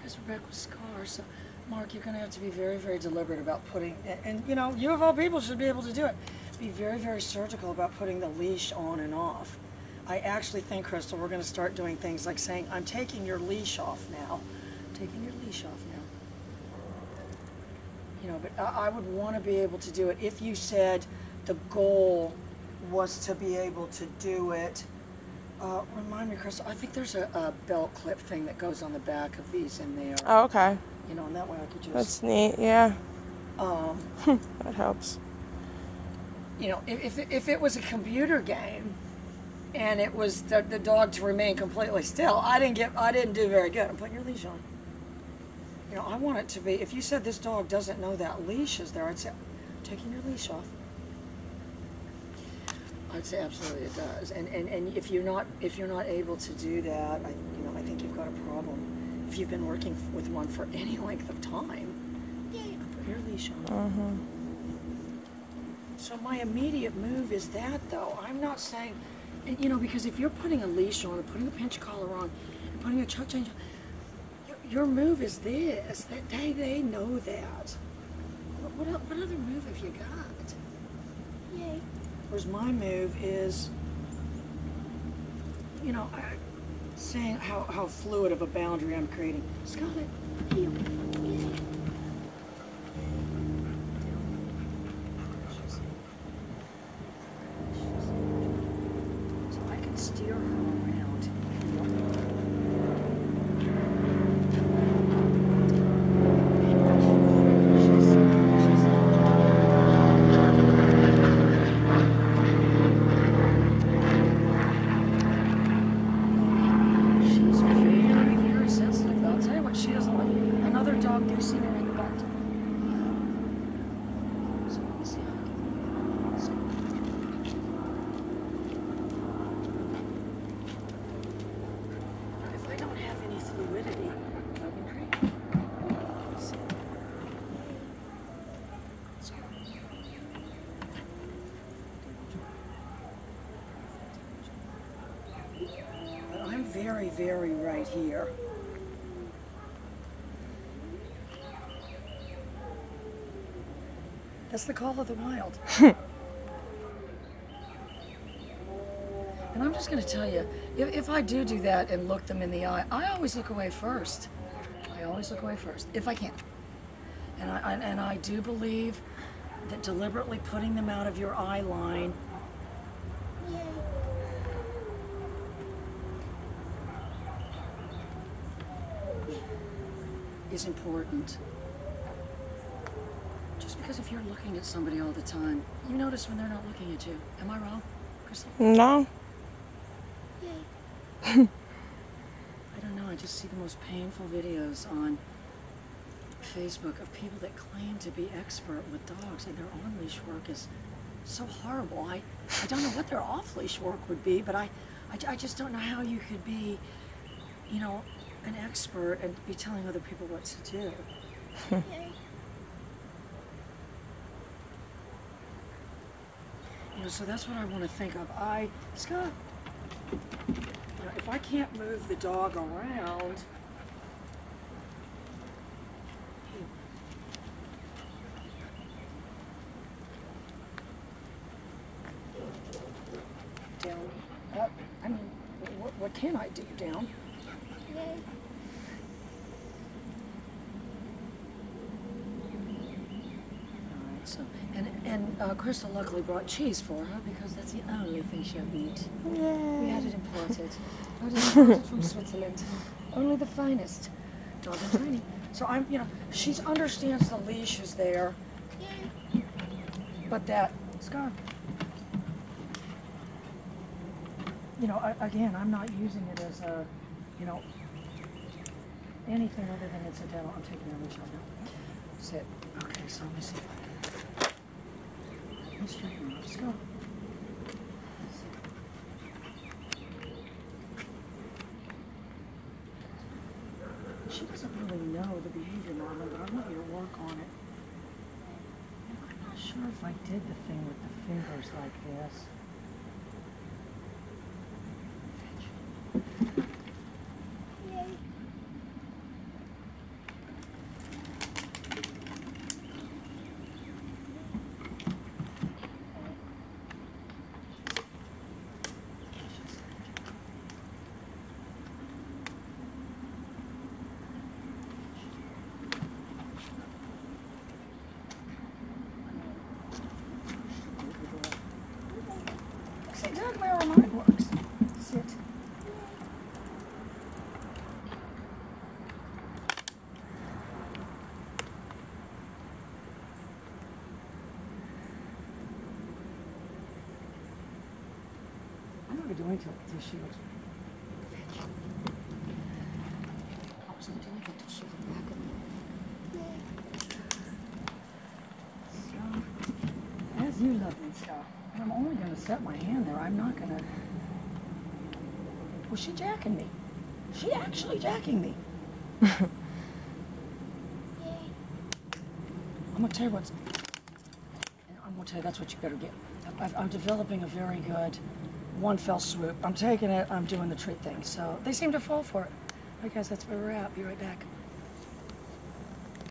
guys are back with Scar. So, Mark, you're going to have to be very, very deliberate about putting, and you know, you of all people should be able to do it. Be very, very surgical about putting the leash on and off. I actually think, Crystal, we're going to start doing things like saying, I'm taking your leash off now. Taking your leash off now. You know, but I would want to be able to do it if you said the goal was to be able to do it. Remind me, Crystal, I think there's a belt clip thing that goes on the back of these in there. Oh, okay. You know, and that way I could just... That's neat, yeah. That helps. You know, if it was a computer game and it was the dog to remain completely still, I didn't do very good. I'm putting your leash on. You know, I want it to be, if you said this dog doesn't know that leash is there, I'd say, I'm taking your leash off. I'd say absolutely it does. And if you're not able to do that, I think you've got a problem. If you've been working with one for any length of time, put your leash on. So my immediate move is that, though. I'm not saying, and, you know, because if you're putting a leash on, and putting a pinch collar on, and putting a chuck change on, your move is this. That they know that. What other move have you got? Yay. Whereas my move is, you know, saying how fluid of a boundary I'm creating. Scarlet, heel. Yay. So I can steer her around. Very, very right here. That's the call of the wild. And I'm just going to tell you, if I do that and look them in the eye, I always look away first. I always look away first, if I can. And I do believe that deliberately putting them out of your eye line is important. Just because if you're looking at somebody all the time, you notice when they're not looking at you. Am I wrong, Crystal? No. Yay. I don't know, I just see the most painful videos on Facebook of people that claim to be expert with dogs, and their on-leash work is so horrible. I don't know what their off-leash work would be, but I just don't know how you could be, you know, an expert and be telling other people what to do. You know, so that's what I want to think of. Scott, you know, if I can't move the dog around, down, up. I mean, what can I do? Down. Alright, so, and Crystal luckily brought cheese for her because that's the only thing she'll eat. Yay. We had it imported. We had it imported from Switzerland. Only the finest. Dog and training. So you know, she understands the leash is there. But that scarf. You know, again, I'm not using it as a, you know, anything other than incidental. I'm taking the leash out now. Sit. Okay, so let me see if I can. Let's straighten her up. Let's go. She doesn't really know the behavior model, but I want you to work on it. I'm not sure if I did the thing with the fingers like this. wait till she looks. I wasn't doing it till she looked back at me. So, as you lovely stuff, I'm only going to set my hand there. I'm not going to. Was she jacking me? She actually jacking me. I'm going to tell you what's. I'm going to tell you that's what you better get. I'm developing a very good one fell swoop. I'm taking it, I'm doing the treat thing. So they seem to fall for it. All right, guys, that's where we're at. Be right back.